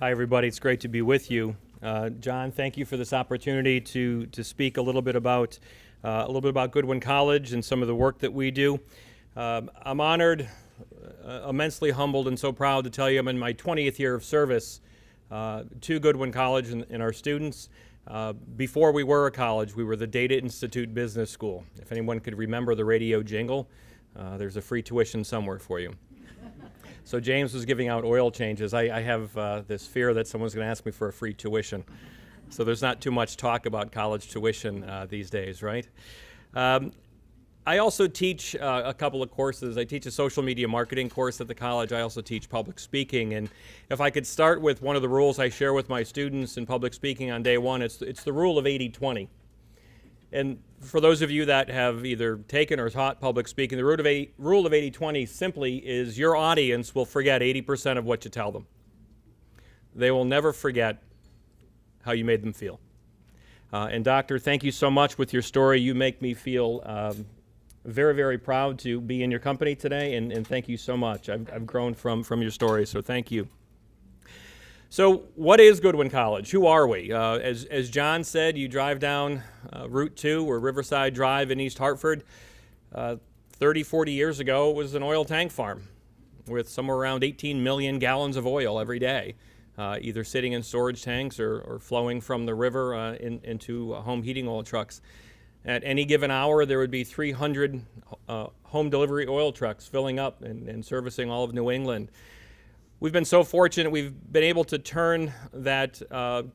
Hi, everybody. It's great to be with you. John, thank you for this opportunity to speak a little bit about Goodwin College and some of the work that we do. I'm honored, immensely humbled, and so proud to tell you I'm in my 20th year of service to Goodwin College and our students. Before we were a college, we were the Data Institute Business School. If anyone could remember the radio jingle, there's a free tuition somewhere for you. So James was giving out oil changes. I have this fear that someone's going to ask me for a free tuition. So there's not too much talk about college tuition these days, right? I also teach a couple of courses. I teach a social media marketing course at the college. I also teach public speaking. And if I could start with one of the rules I share with my students in public speaking on day one, it's the rule of 80-20. And for those of you that have either taken or taught public speaking, the rule of 80-20 simply is your audience will forget 80% of what you tell them. They will never forget how you made them feel. And Doctor, thank you so much with your story. You make me feel very, very proud to be in your company today, and thank you so much. I've grown from your story, so thank you. So what is Goodwin College? Who are we? As John said, you drive down Route 2 or Riverside Drive in East Hartford. 30, 40 years ago, it was an oil tank farm with somewhere around 18 million gallons of oil every day, either sitting in storage tanks or flowing from the river into home heating oil trucks. At any given hour, there would be 300 home delivery oil trucks filling up and servicing all of New England. We've been so fortunate we've been able to turn that,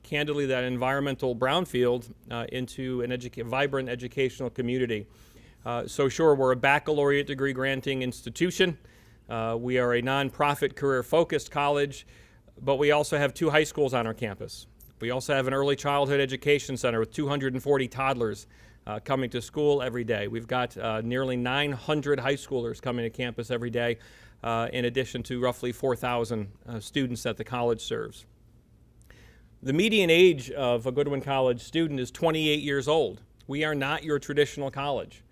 candidly, that environmental brownfield into a vibrant educational community. So sure, we're a baccalaureate degree granting institution. We are a nonprofit career-focused college, but we also have 2 high schools on our campus. We also have an early childhood education center with 240 toddlers coming to school every day. We've got nearly 900 high schoolers coming to campus every day, in addition to roughly 4,000 students that the college serves. The median age of a Goodwin College student is 28 years old. We are not your traditional college.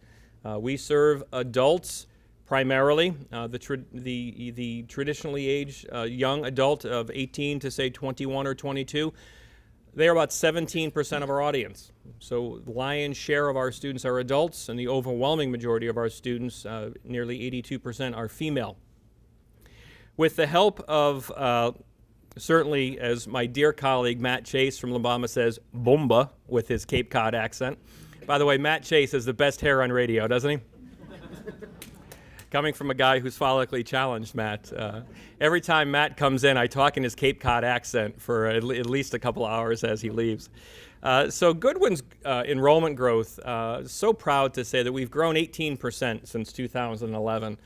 We serve adults primarily. The traditionally aged young adult of 18 to say 21 or 22, they are about 17% of our audience. So the lion's share of our students are adults, and the overwhelming majority of our students, nearly 82%, are female. With the help of, certainly, as my dear colleague Matt Chase from Bomba says, Bomba, with his Cape Cod accent. By the way, Matt Chase has the best hair on radio, doesn't he? Coming from a guy who's follically challenged, Matt. Every time Matt comes in, I talk in his Cape Cod accent for at least a couple hours as he leaves. So Goodwin's enrollment growth, so proud to say that we've grown 18% since 2011.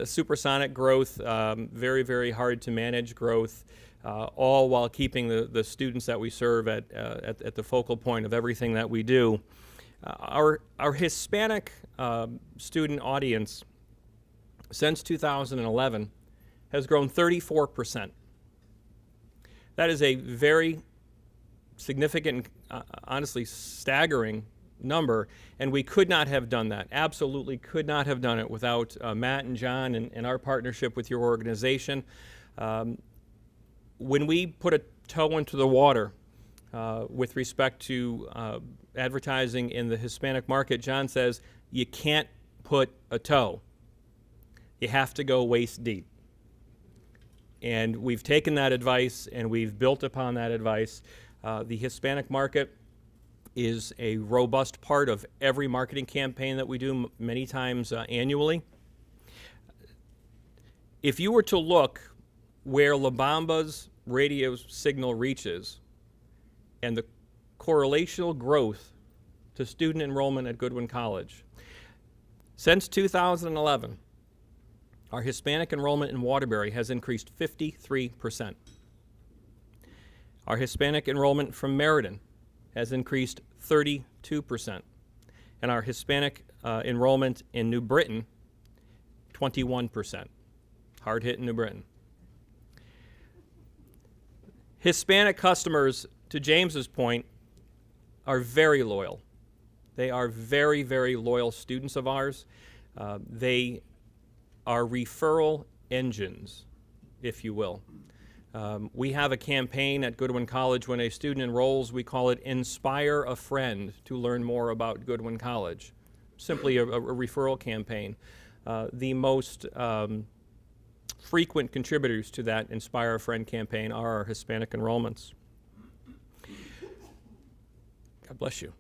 Supersonic growth, very, very hard to manage growth, all while keeping the students that we serve at the focal point of everything that we do. Our Hispanic student audience since 2011 has grown 34%. That is a very significant, honestly staggering number, and we could not have done that, absolutely could not have done it without Matt and John and our partnership with your organization. When we put a toe into the water with respect to advertising in the Hispanic market, John says, you can't put a toe. You have to go waist deep. And we've taken that advice and we've built upon that advice. The Hispanic market is a robust part of every marketing campaign that we do many times annually. If you were to look where La Bomba's radio signal reaches and the correlational growth to student enrollment at Goodwin College, since 2011, our Hispanic enrollment in Waterbury has increased 53%. Our Hispanic enrollment from Meriden has increased 32%. And our Hispanic enrollment in New Britain, 21%. Hard hit in New Britain. Hispanic customers, to James's point, are very loyal. They are very, very loyal students of ours. They are referral engines, if you will. We have a campaign at Goodwin College. When a student enrolls, we call it Inspire a Friend to learn more about Goodwin College. Simply a referral campaign. The most frequent contributors to that Inspire a Friend campaign are our Hispanic enrollments. God bless you.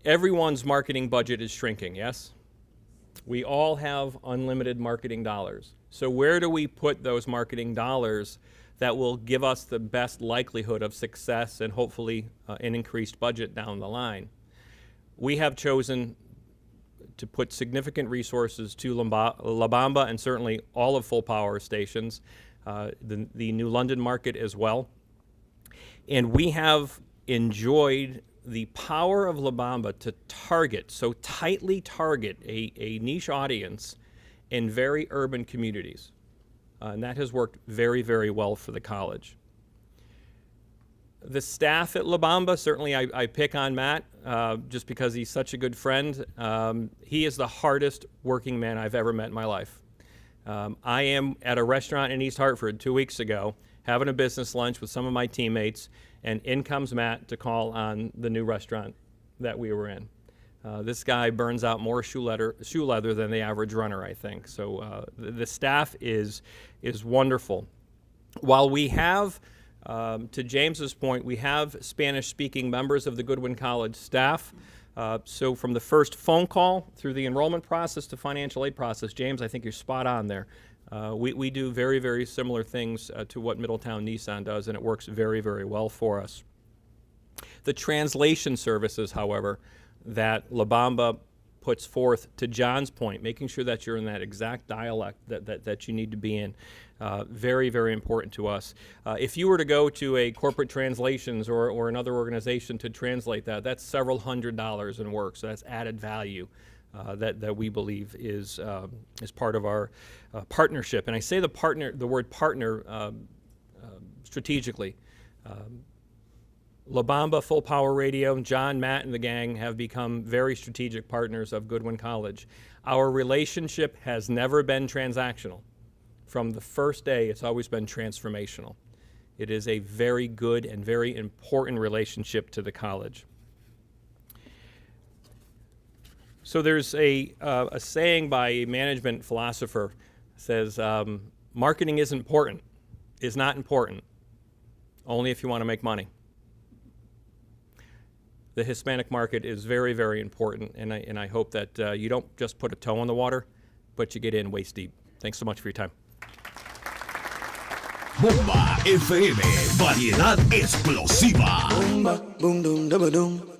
Everyone's marketing budget is shrinking, yes? We all have unlimited marketing dollars. So where do we put those marketing dollars that will give us the best likelihood of success and hopefully an increased budget down the line? We have chosen to put significant resources to La Bomba and certainly all of Full Power stations, the New London market as well. And we have enjoyed the power of La Bomba to so tightly target a niche audience in very urban communities. And that has worked very, very well for the college. The staff at La Bomba, certainly I pick on Matt just because he's such a good friend. He is the hardest working man I've ever met in my life. I am at a restaurant in East Hartford 2 weeks ago having a business lunch with some of my teammates, and in comes Matt to call on the new restaurant that we were in. This guy burns out more shoe leather than the average runner, I think. So the staff is wonderful. While we have, to James's point, we have Spanish-speaking members of the Goodwin College staff. So from the first phone call through the enrollment process to financial aid process, James, I think you're spot on there. We do very, very similar things to what Middletown Nissan does, and it works very, very well for us. The translation services, however, that La Bomba puts forth, to John's point, making sure that you're in that exact dialect that you need to be in, very, very important to us. If you were to go to a corporate translations or another organization to translate that, that's several $100s in work, so that's added value. That we believe is part of our partnership. And I say the word partner strategically. La Bomba, Full Power Radio, John, Matt, and the gang have become very strategic partners of Goodwin College. Our relationship has never been transactional. From the first day, it's always been transformational. It is a very good and very important relationship to the college. So there's a saying by a management philosopher that says, marketing is not important, only if you want to make money. The Hispanic market is very, very important, and I hope that you don't just put a toe in the water, but you get in waist deep. Thanks so much for your time. Bomba FM, variedad explosiva. Bomba, boom, boom, da, ba, doom.